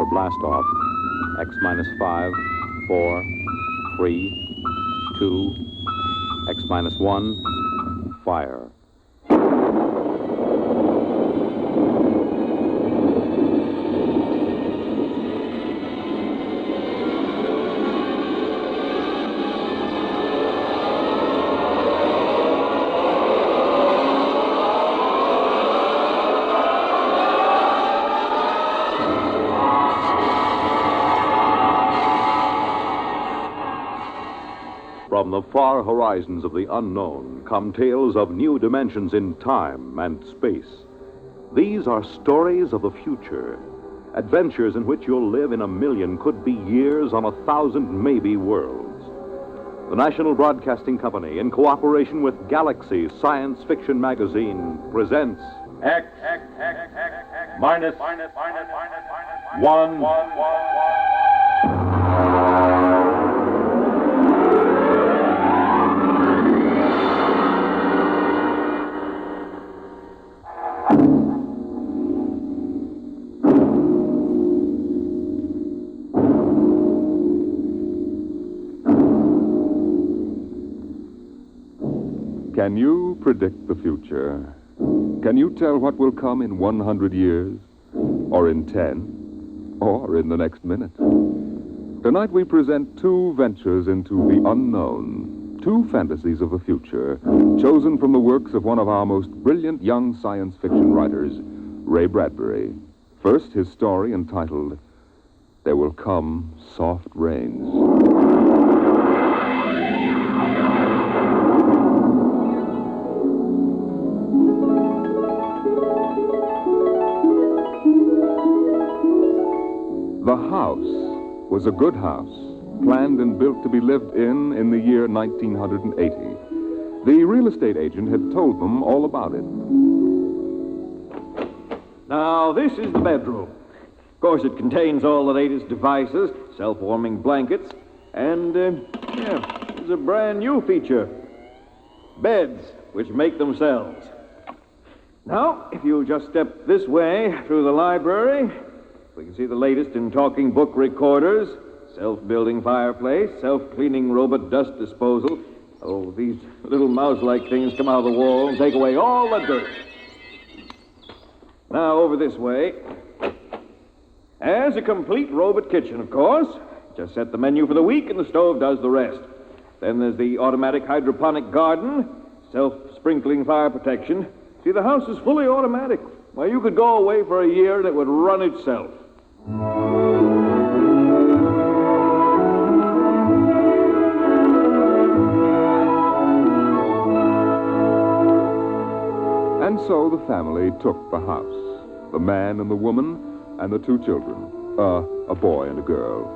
for blastoff. X minus 5, 4, 3, 2, X minus 1, fire. From the far horizons of the unknown come tales of new dimensions in time and space. These are stories of the future, adventures in which you'll live in a million, could be years, on 1,000 maybe worlds. The National Broadcasting Company, in cooperation with Galaxy Science Fiction Magazine, presents X minus 1. Can you predict the future? Can you tell what will come in 100 years? Or in 10? Or in the next minute? Tonight we present two ventures into the unknown, two fantasies of the future, chosen from the works of one of our most brilliant young science fiction writers, Ray Bradbury. First, his story entitled, There Will Come Soft Rains. The house was a good house, planned and built to be lived in the year 1980. The real estate agent had told them all about it. Now, this is the bedroom. Of course, it contains all the latest devices, self-warming blankets, and, there's a brand new feature. Beds, which make themselves. Now, if you just step this way through the library, we can see the latest in talking book recorders, self-building fireplace, self-cleaning robot dust disposal. Oh, these little mouse-like things come out of the wall and take away all the dirt. Now, over this way. As a complete robot kitchen, of course. Just set the menu for the week and the stove does the rest. Then there's the automatic hydroponic garden, self-sprinkling fire protection. See, the house is fully automatic. Well, you could go away for a year and it would run itself. And so the family took the house. The man and the woman and the two children. A boy and a girl.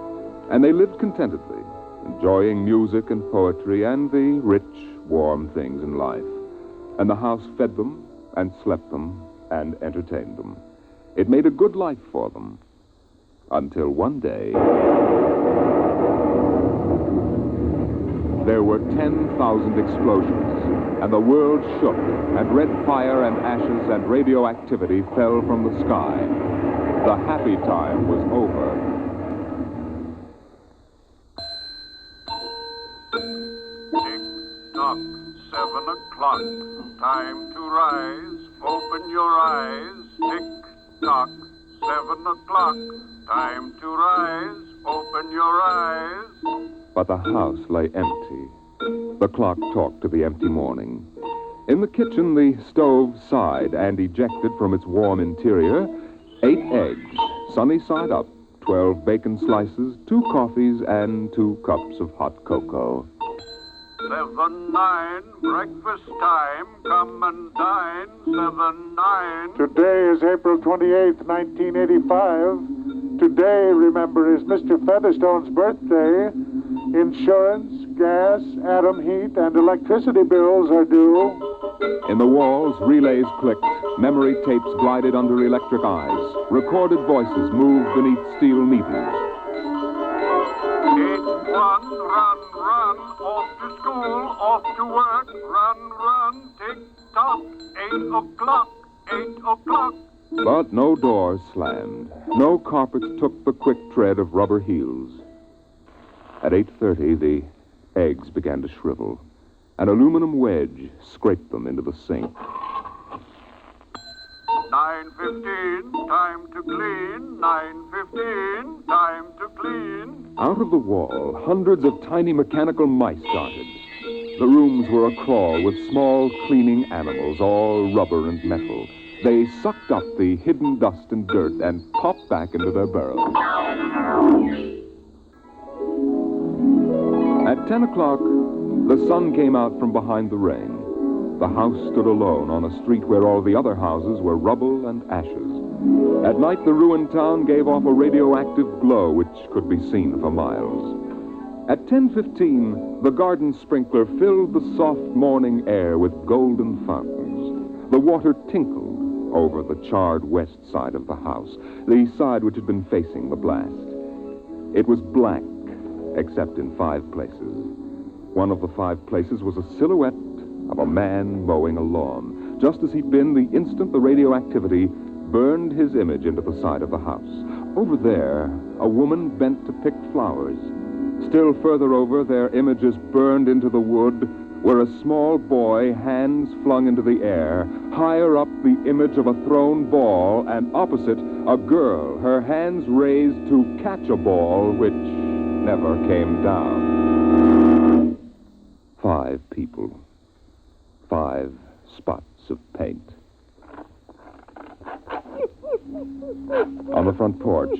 And they lived contentedly, enjoying music and poetry and the rich, warm things in life. And the house fed them and slept them and entertained them. It made a good life for them. Until one day, there were 10,000 explosions, and the world shook, and red fire and ashes and radioactivity fell from the sky. The happy time was over. Tick-tock, 7 o'clock, time to rise, open your eyes. Tick-tock, 7 o'clock, time to rise, open your eyes. But the house lay empty. The clock talked to the empty morning. In the kitchen, the stove sighed and ejected from its warm interior 8 eggs, sunny side up, 12 bacon slices, 2 coffees, and 2 cups of hot cocoa. 7-9, breakfast time, come and dine. 7-9. Today is April 28th, 1985. Today, remember, is Mr. Featherstone's birthday. Insurance, gas, atom heat, and electricity bills are due. In the walls, relays clicked, memory tapes glided under electric eyes, recorded voices moved beneath steel meters. 8-1, run, off to school, off to work, run, tick-tock, 8 o'clock, But no doors slammed. No carpets took the quick tread of rubber heels. At 8:30, the eggs began to shrivel. An aluminum wedge scraped them into the sink. 9:15, time to clean. 9:15, time to clean. Out of the wall, hundreds of tiny mechanical mice darted. The rooms were acrawl with small cleaning animals, all rubber and metal. They sucked up the hidden dust and dirt and popped back into their burrows. At 10 o'clock, the sun came out from behind the rain. The house stood alone on a street where all the other houses were rubble and ashes. At night, the ruined town gave off a radioactive glow which could be seen for miles. At 10:15, the garden sprinkler filled the soft morning air with golden fountains. The water tinkled over the charred west side of the house, the side which had been facing the blast. It was black, except in 5 places. One of the 5 places was a silhouette of a man mowing a lawn, just as he'd been the instant the radioactivity burned his image into the side of the house. Over there, a woman bent to pick flowers. Still further over, their images burned into the wood, where a small boy, hands flung into the air. Higher up, the image of a thrown ball, and opposite, a girl, her hands raised to catch a ball which never came down. 5 people. 5 spots of paint. On the front porch,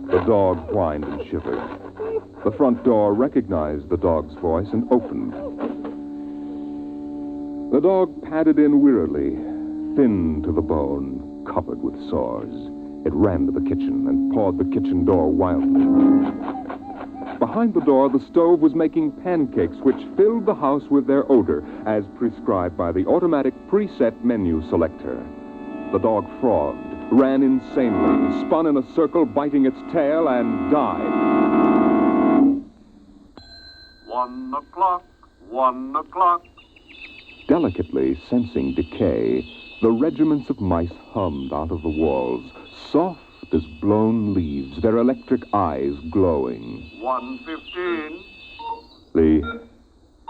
the dog whined and shivered. The front door recognized the dog's voice and opened. The dog padded in wearily, thin to the bone, covered with sores. It ran to the kitchen and pawed the kitchen door wildly. Behind the door, the stove was making pancakes which filled the house with their odor, as prescribed by the automatic preset menu selector. The dog frothed, ran insanely, spun in a circle, biting its tail, and died. 1 o'clock, 1 o'clock. Delicately sensing decay, the regiments of mice hummed out of the walls, soft as blown leaves, their electric eyes glowing. 1:15, The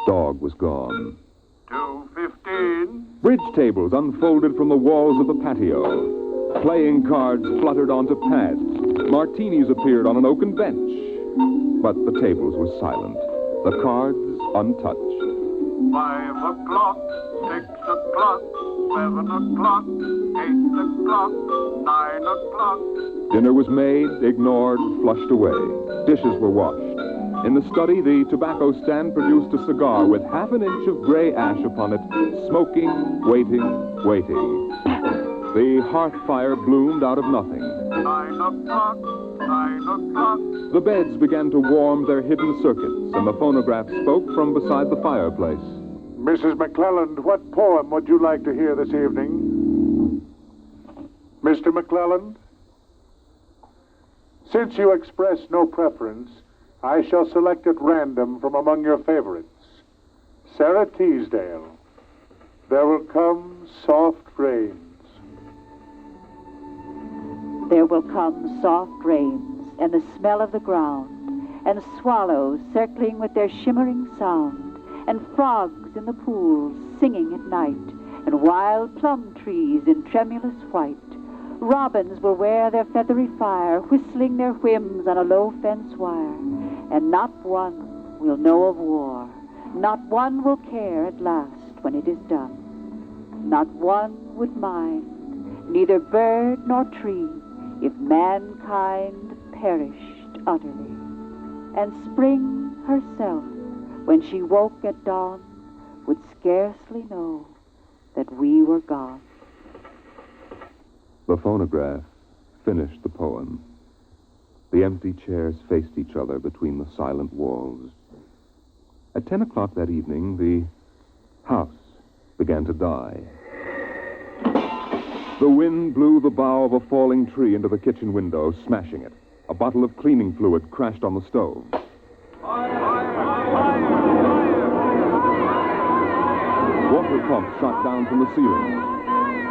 dog was gone. 2:15, Bridge tables unfolded from the walls of the patio. Playing cards fluttered onto pads. Martinis appeared on an oaken bench. But the tables were silent, the cards untouched. 5 o'clock, 6 o'clock, 7 o'clock, 8 o'clock, 9 o'clock. Dinner was made, ignored, flushed away. Dishes were washed. In the study, the tobacco stand produced a cigar with half an inch of gray ash upon it, smoking, waiting. The hearth fire bloomed out of nothing. 9 o'clock, 9 o'clock. The beds began to warm their hidden circuits, and the phonograph spoke from beside the fireplace. Mrs. McClelland, what poem would you like to hear this evening? Mr. McClelland? Since you express no preference, I shall select at random from among your favorites. Sarah Teasdale, There Will Come Soft Rains. There will come soft rains, and the smell of the ground, and swallows circling with their shimmering sound, and frogs in the pools singing at night, and wild plum trees in tremulous white. Robins will wear their feathery fire, whistling their whims on a low fence wire, and not one will know of war. Not one will care at last when it is done. Not one would mind, neither bird nor tree, if mankind perished utterly. And spring herself, when she woke at dawn, would scarcely know that we were gone. The phonograph finished the poem. The empty chairs faced each other between the silent walls. At 10 o'clock that evening, the house began to die. The wind blew the bough of a falling tree into the kitchen window, smashing it. A bottle of cleaning fluid crashed on the stove. Water pumps shot down from the ceiling.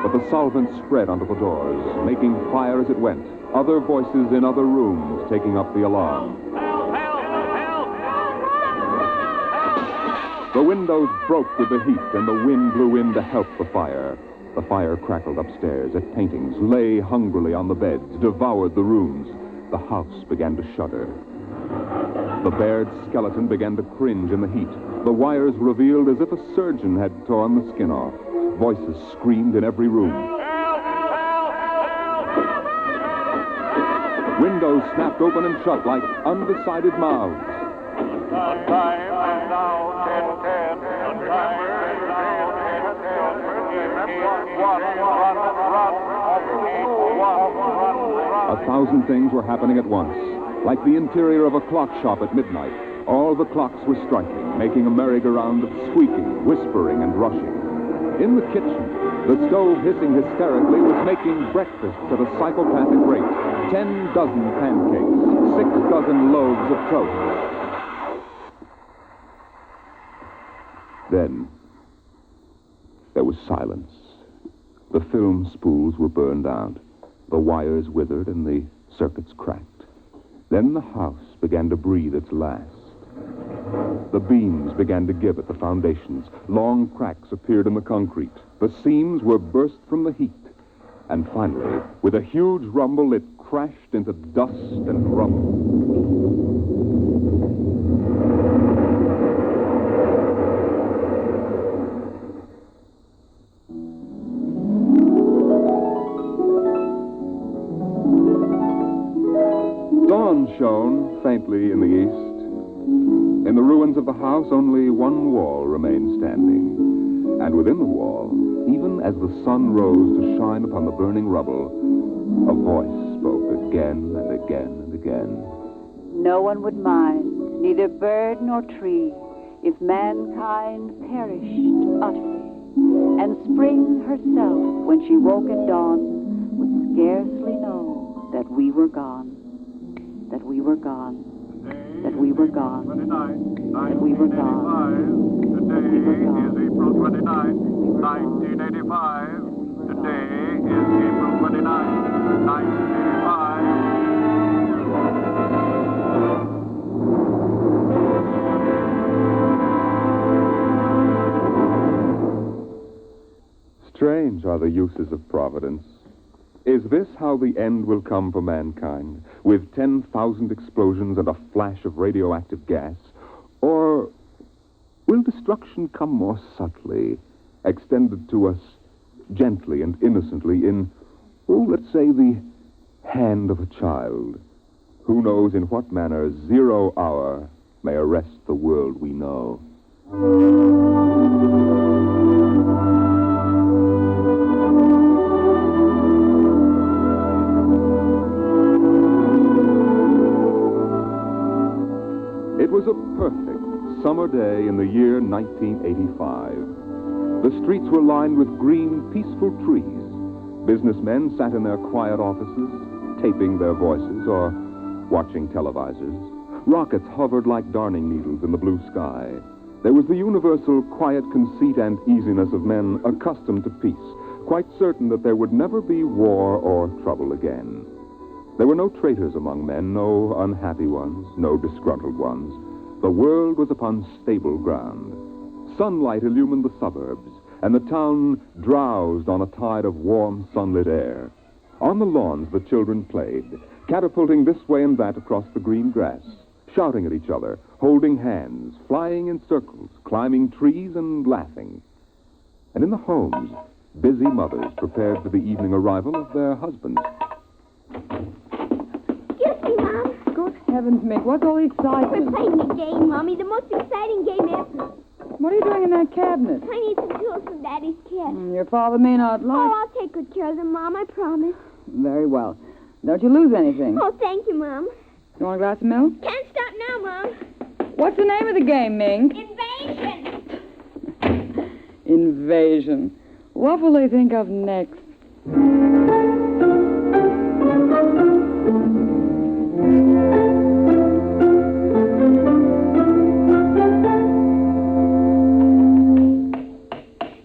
but the solvent spread onto the doors, making fire as it went. Other voices in other rooms taking up the alarm. The windows broke with the heat, and the wind blew in to help the fire. The fire crackled upstairs at paintings, lay hungrily on the beds, devoured the rooms. The house began to shudder. The bared skeleton began to cringe in the heat. The wires revealed as if a surgeon had torn the skin off. Voices screamed in every room. Windows snapped open and shut like undecided mouths. A thousand things were happening at once, like the interior of a clock shop at midnight. All the clocks were striking, making a merry-go-round of squeaking, whispering, and rushing. In the kitchen, the stove hissing hysterically was making breakfast at a psychopathic rate. 10 dozen pancakes, 6 dozen loaves of toast. Then, there was silence. The film spools were burned out. The wires withered and the circuits cracked. Then the house began to breathe its last. The beams began to give at the foundations. Long cracks appeared in the concrete. The seams were burst from the heat. And finally, with a huge rumble, it crashed into dust and rubble. Dawn shone faintly in the east. In the ruins of the house, only one wall remained standing. And within the wall, even as the sun rose to shine upon the burning rubble, a voice spoke again and again and again. No one would mind, neither bird nor tree, if mankind perished utterly. And spring herself, when she woke at dawn, would scarcely know that we were gone. That we were gone. That we were gone. That we were gone. Today is April 29th, 1985. Today is April 29th, 1985. Strange are the uses of Providence. Is this how the end will come for mankind, with 10,000 explosions and a flash of radioactive gas? Or will destruction come more subtly, extended to us gently and innocently in, let's say, the hand of a child? Who knows in what manner 0 hour may arrest the world we know? It was a perfect summer day in the year 1985. The streets were lined with green, peaceful trees. Businessmen sat in their quiet offices, taping their voices or watching televisors. Rockets hovered like darning needles in the blue sky. There was the universal quiet conceit and easiness of men accustomed to peace, quite certain that there would never be war or trouble again. There were no traitors among men, no unhappy ones, no disgruntled ones. The world was upon stable ground. Sunlight illumined the suburbs, and the town drowsed on a tide of warm, sunlit air. On the lawns, the children played, catapulting this way and that across the green grass, shouting at each other, holding hands, flying in circles, climbing trees, and laughing. And in the homes, busy mothers prepared for the evening arrival of their husbands. Excuse me, Mom. Good heavens, Mick, what's all the excitement? We're playing a game, Mommy. The most exciting game ever. What are you doing in that cabinet? I need some tools from Daddy's kit. Your father may not like... Oh, I'll take good care of them, Mom. I promise. Very well. Don't you lose anything. Oh, thank you, Mom. You want a glass of milk? Can't stop now, Mom. What's the name of the game, Mink? Invasion. Invasion. What will they think of next?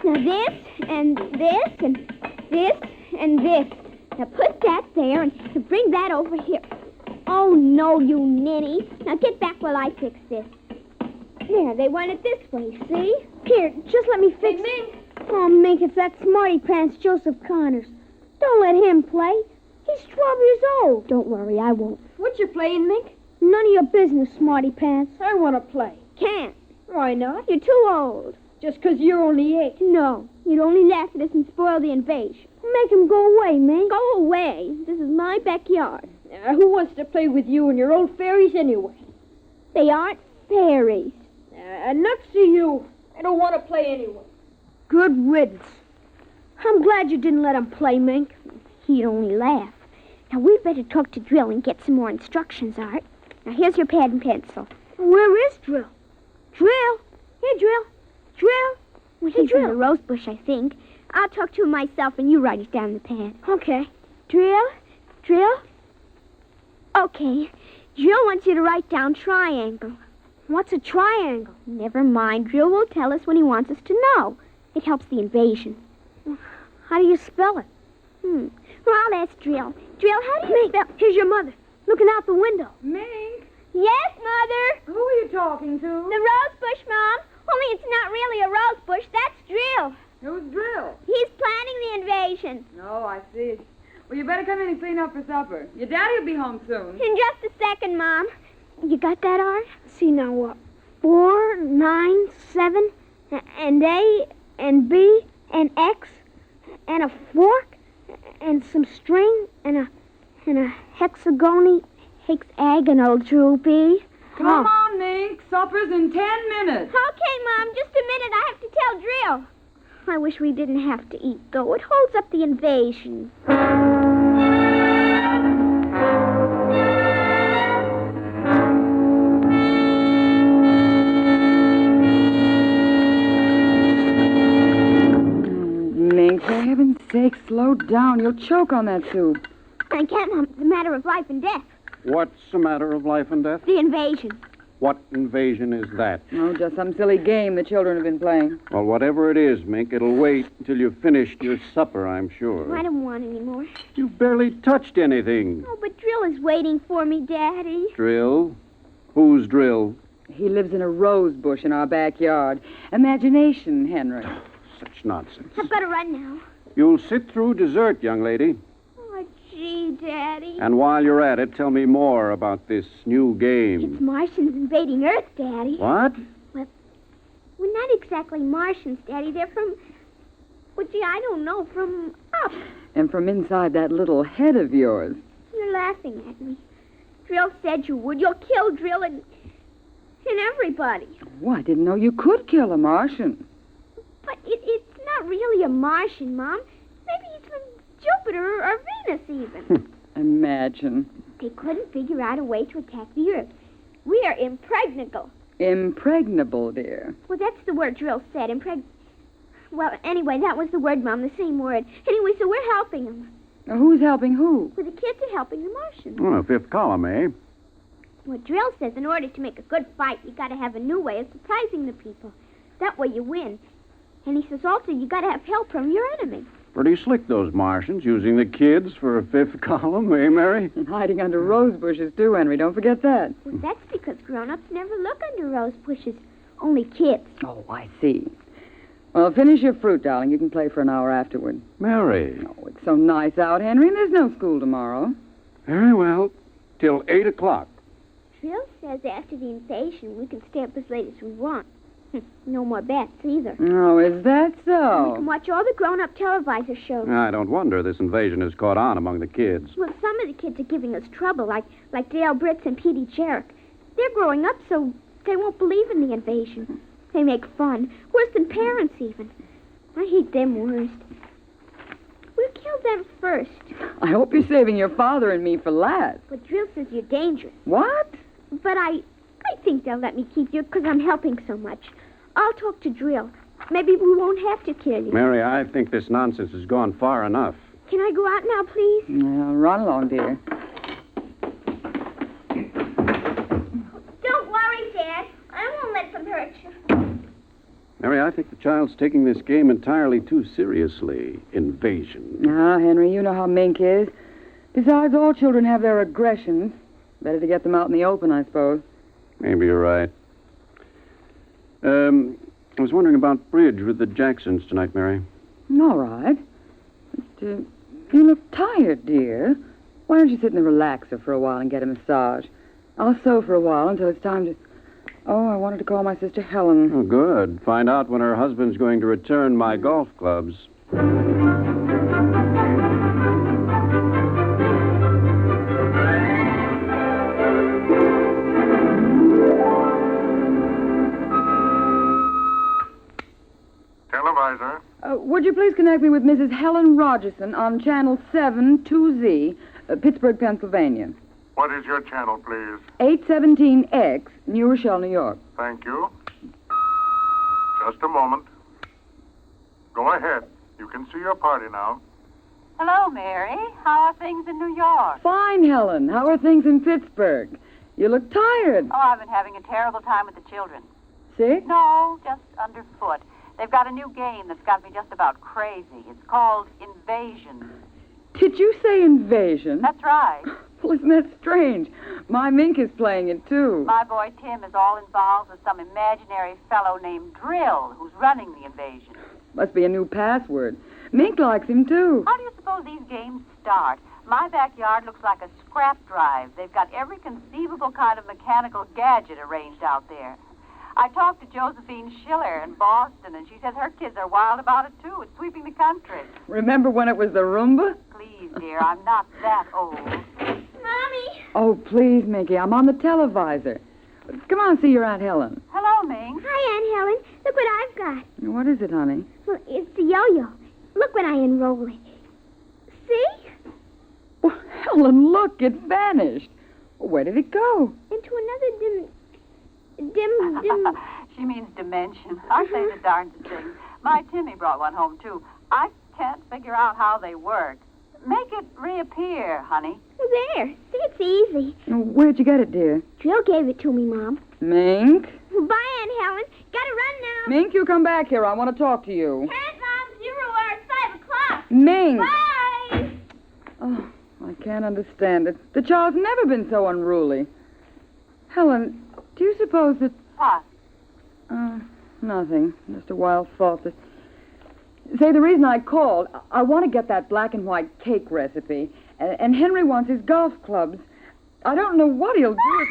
Now this, and this, and know, you ninny. Now get back while I fix this. There, they want it this way, see? Here, just let me fix it. Mink. Oh, Mink, it's that smarty pants Joseph Connors. Don't let him play. He's 12 years old. Don't worry, I won't. What you playing, Mink? None of your business, smarty pants. I want to play. Can't. Why not? You're too old. Just 'cause you're only 8. No, you'd only laugh at us and spoil the invasion. Make him go away, Mink. Go away. This is my backyard. Who wants to play with you and your old fairies anyway? They aren't fairies. Nuts to you. I don't want to play anyway. Good riddance. I'm glad you didn't let him play, Mink. He'd only laugh. Now, we'd better talk to Drill and get some more instructions, Art. Now, here's your pad and pencil. Where is Drill? Drill? Here, Drill. Drill? Well, he's in the rose bush, I think. I'll talk to him myself, and you write it down in the pad. Okay. Drill? Drill? Okay. Drill wants you to write down triangle. What's a triangle? Never mind. Drill will tell us when he wants us to know. It helps the invasion. How do you spell it? Well, I'll ask Drill. Drill, how do you spell... Here's your mother, looking out the window. Mink? Yes, Mother? Who are you talking to? The rose bush, Mom. Only it's not really a rose bush. That's Drill. Who's Drill? He's planning the invasion. Oh, I see. Well, you better come in and clean up for supper. Your daddy will be home soon. In just a second, Mom. You got that, Art? See, now what? 4, 9, 7, and A, and B, and X, and a fork, and some string, and a hexagonal droopy. Come on, Mink. Supper's in 10 minutes. Okay, Mom. Just a minute. I have to tell Drill. I wish we didn't have to eat, though. It holds up the invasion. Mink, for heaven's sake, slow down. You'll choke on that soup. I can't, Mom. It's a matter of life and death. What's a matter of life and death? The invasion. What invasion is that? Oh, just some silly game the children have been playing. Well, whatever it is, Mink, it'll wait until you've finished your supper, I'm sure. I don't want any more. You barely touched anything. Oh, but Drill is waiting for me, Daddy. Drill? Who's Drill? He lives in a rose bush in our backyard. Imagination, Henry. Such nonsense. I've got to run now. You'll sit through dessert, young lady. Oh, gee, Daddy. And while you're at it, tell me more about this new game. It's Martians invading Earth, Daddy. What? Well, not exactly Martians, Daddy. They're from... Well, gee, I don't know. From up. And from inside that little head of yours. You're laughing at me. Drill said you would. You'll kill Drill and everybody. Oh, I didn't know you could kill a Martian. But it's not really a Martian, Mom. Maybe he's from Jupiter or Venus, even. Imagine. They couldn't figure out a way to attack the Earth. We are impregnable. Impregnable, dear. Well, that's the word Drill said, Well, anyway, that was the word, Mom, the same word. Anyway, so we're helping them. Now, who's helping who? Well, the kids are helping the Martians. Oh, fifth column, eh? Well, Drill says in order to make a good fight, you got to have a new way of surprising the people. That way you win. And he says also you got to have help from your enemy. Pretty slick, those Martians, using the kids for a fifth column, eh, Mary? And hiding under rose bushes, too, Henry. Don't forget that. Well, that's because grown-ups never look under rose bushes. Only kids. Oh, I see. Well, finish your fruit, darling. You can play for an hour afterward. Mary. Oh, it's so nice out, Henry, and there's no school tomorrow. Very well. Till 8 o'clock. Drill says after the invasion we can stay up as late as we want. No more bets, either. Oh, is that We so? can watch all the grown-up televisor shows. I don't wonder this invasion has caught on among the kids. Well, some of the kids are giving us trouble, like Dale Britz and Petey Jarrett. They're growing up, so they won't believe in the invasion. They make fun. Worse than parents, even. I hate them worst. We'll kill them first. I hope you're saving your father and me for last. But Drill says you're dangerous. What? But I think they'll let me keep you because I'm helping so much. I'll talk to Drill. Maybe we won't have to kill you. Mary, I think this nonsense has gone far enough. Can I go out now, please? Now, run along, dear. Don't worry, Dad. I won't let them hurt you. Mary, I think the child's taking this game entirely too seriously. Invasion. Now, Henry, you know how Mink is. Besides, all children have their aggressions. Better to get them out in the open, I suppose. Maybe you're right. I was wondering about bridge with the Jacksons tonight, Mary. All right. But, you look tired, dear. Why don't you sit in the relaxer for a while and get a massage? I'll sew for a while until it's time to... Oh, I wanted to call my sister Helen. Oh, good. Find out when her husband's going to return my golf clubs. Televisor. Would you please connect me with Mrs. Helen Rogerson on Channel 7-2Z, Pittsburgh, Pennsylvania. What is your channel, please? 817X, New Rochelle, New York. Thank you. Just a moment. Go ahead. You can see your party now. Hello, Mary. How are things in New York? Fine, Helen. How are things in Pittsburgh? You look tired. Oh, I've been having a terrible time with the children. Sick? No, just underfoot. They've got a new game that's got me just about crazy. It's called Invasion. Did you say invasion? That's right. Well, isn't that strange? My Mink is playing it, too. My boy Tim is all involved with some imaginary fellow named Drill who's running the invasion. Must be a new password. Mink likes him, too. How do you suppose these games start? My backyard looks like a scrap drive. They've got every conceivable kind of mechanical gadget arranged out there. I talked to Josephine Schiller in Boston, and she says her kids are wild about it, too. It's sweeping the country. Remember when it was the Roomba? Please, dear, I'm not that old. Mommy! Oh, please, Mickey, I'm on the televisor. Come on, see your Aunt Helen. Hello, Ming. Hi, Aunt Helen. Look what I've got. What is it, honey? Well, it's a yo-yo. Look when I unroll it. See? Well, Helen, look, it vanished. Where did it go? Into another dim... She means dimension. Aren't they the darndest things? My Timmy brought one home, too. I can't figure out how they work. Make it reappear, honey. There. See, it's easy. Where'd you get it, dear? Drill gave it to me, Mom. Mink? Bye, Aunt Helen. Gotta run now. Mink, you come back here. I want to talk to you. Here's Mom. 0 hour at 5 o'clock. Mink! Bye! Oh, I can't understand it. The child's never been so unruly. Helen, do you suppose that... What? Nothing. Just a wild thought that... Say, the reason I called, I want to get that black and white cake recipe, and Henry wants his golf clubs. I don't know what he'll do if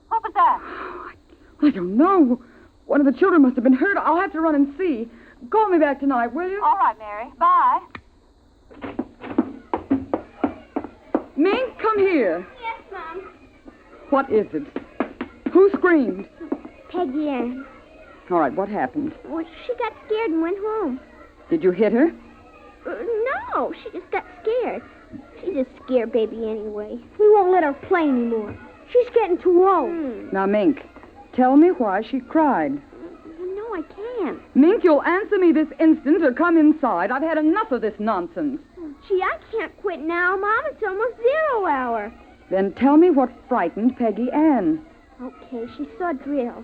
What was that? I don't know. One of the children must have been hurt. I'll have to run and see. Call me back tonight, will you? All right, Mary. Bye. Mink, come here. Yes, Mom. What is it? Who screamed? Peggy Ann. All right, what happened? Well, she got scared and went home. Did you hit her? No, she just got scared. She's a scare baby anyway. We won't let her play anymore. She's getting too old. Now, Mink, tell me why she cried. No, I can't. Mink, you'll answer me this instant or come inside. I've had enough of this nonsense. Gee, I can't quit now, Mom. It's almost 0 hour. Then tell me what frightened Peggy Ann. Okay, she saw Drill.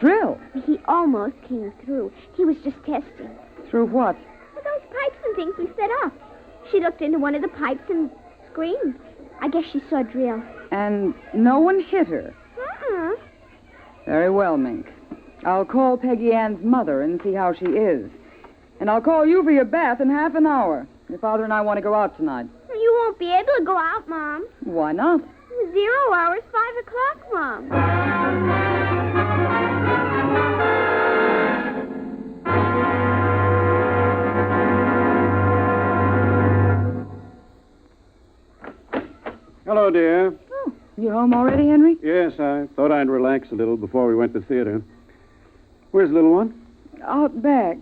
Drill? He almost came through. He was just testing. Through what? Well, those pipes and things we set up. She looked into one of the pipes and screamed. I guess she saw Drill. And no one hit her? Very well, Mink. I'll call Peggy Ann's mother and see how she is. And I'll call you for your bath in half an hour. Your father and I want to go out tonight. You won't be able to go out, Mom. Why not? 0 hour is 5 o'clock, Mom. Hello, dear. Oh, you home already, Henry? Yes, I thought I'd relax a little before we went to theater. Where's the little one? Out back.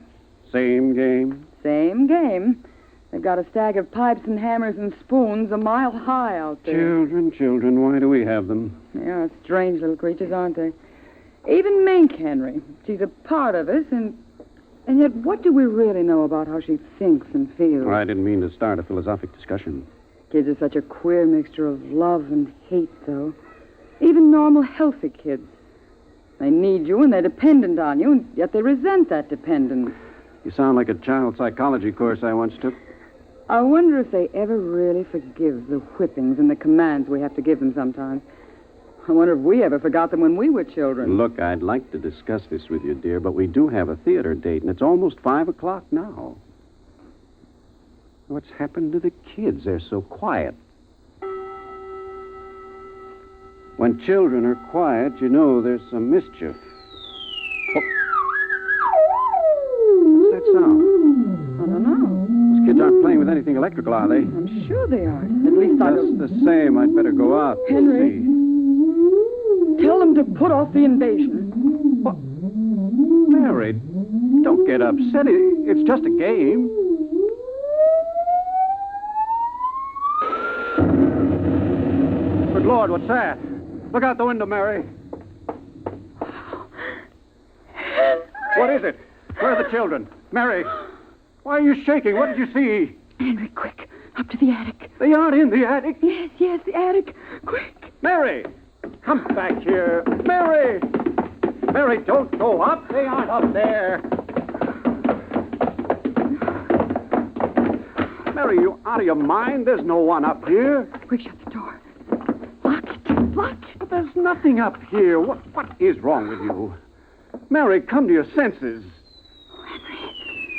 Same game? Same game. They've got a stack of pipes and hammers and spoons a mile high out there. Children, why do we have them? Yeah, strange little creatures, aren't they? Even Mink, Henry. She's a part of us, and yet what do we really know about how she thinks and feels? Well, I didn't mean to start a philosophic discussion. Kids are such a queer mixture of love and hate, though. Even normal, healthy kids. They need you and they're dependent on you, and yet they resent that dependence. You sound like a child psychology course I once took. I wonder if they ever really forgive the whippings and the commands we have to give them sometimes. I wonder if we ever forgot them when we were children. Look, I'd like to discuss this with you, dear, but we do have a theater date, and it's almost 5 o'clock now. What's happened to the kids? They're so quiet. When children are quiet, you know there's some mischief. What's that sound? I don't know. These kids aren't playing with anything electrical, are they? I'm sure they aren't. At least I don't... Just the same, I'd better go out. Henry. See. Tell them to put off the invasion. What? Mary, don't get upset. It's just a game. Good Lord, what's that? Look out the window, Mary. What is it? Where are the children? Mary, why are you shaking? What did you see? Henry, quick. Up to the attic. They aren't in the attic. Yes, the attic. Quick. Mary, come back here. Mary! Mary, don't go up. They aren't up there. Mary, you out of your mind? There's no one up here. Quick, shut the door. Lock it. Lock it. But there's nothing up here. What is wrong with you? Mary, come to your senses.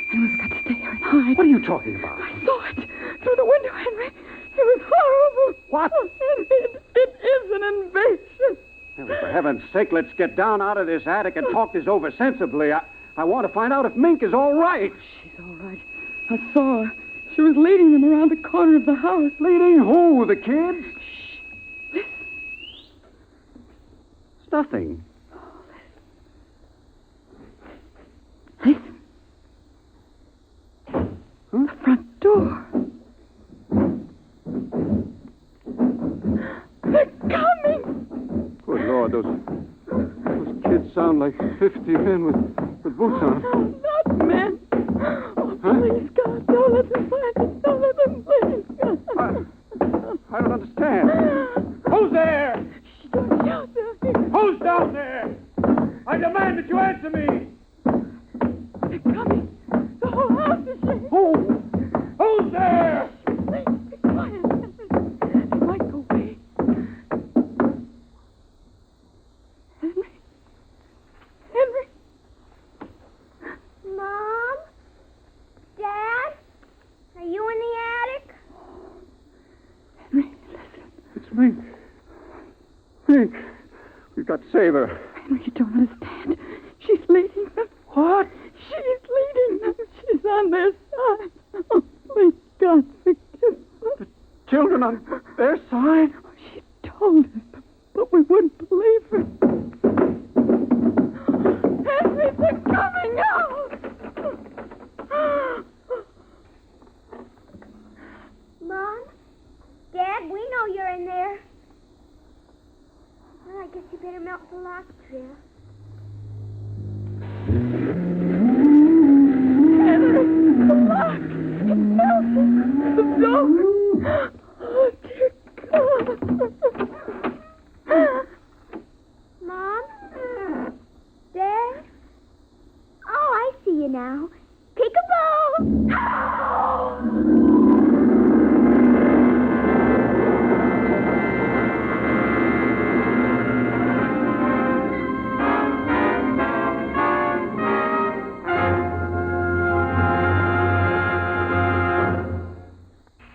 Henry, we've got to stay here and hide. What are you talking about? I saw it through the window, Henry. It was horrible. What? Oh, Henry, it is an invasion. Mary, for heaven's sake, let's get down out of this attic and talk this over sensibly. I want to find out if Mink is all right. She's all right. I saw her. She was leading them around the corner of the house. Leading who? The kids? Shh. Listen. It's nothing. Listen. The front door. They're coming. Good Lord, those kids sound like 50 men with boots on. No, not men. Oh, please, God, don't let them find us. Don't let them please, God. I don't understand. Who's there? Shh, don't shout there. Who's down there? I demand that you answer me. They're coming. The whole house is shaking. Who's there? Please, be quiet. They might go away. Henry. Mom? Dad? Are you in the attic? Henry, listen. It's Mink. Mink. We've got to save her. Henry, you don't understand. She's leading them. What? She's leading them. She's on their side. Oh, please, God, forgive them. The children on their side? Oh, she told us, but we wouldn't believe her. Henry, they're coming out. Mom? Dad, we know you're in there. Well, I guess you better melt the lock, Jill. Henry, the lock. It's melting. The door. Oh, dear God. Mom? Dad? Oh, I see you now. Peekaboo!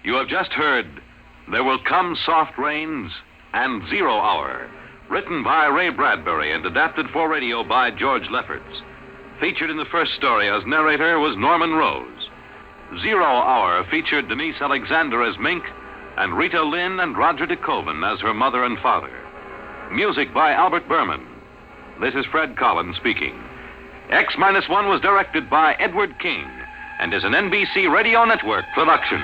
You have just heard There Will Come Soft Rains and 0 Hour, written by Ray Bradbury and adapted for radio by George Lefferts. Featured in the first story as narrator was Norman Rose. 0 Hour featured Denise Alexander as Mink and Rita Lynn and Roger DeKoven as her mother and father. Music by Albert Berman. This is Fred Collins speaking. X-1 was directed by Edward King and is an NBC Radio Network production.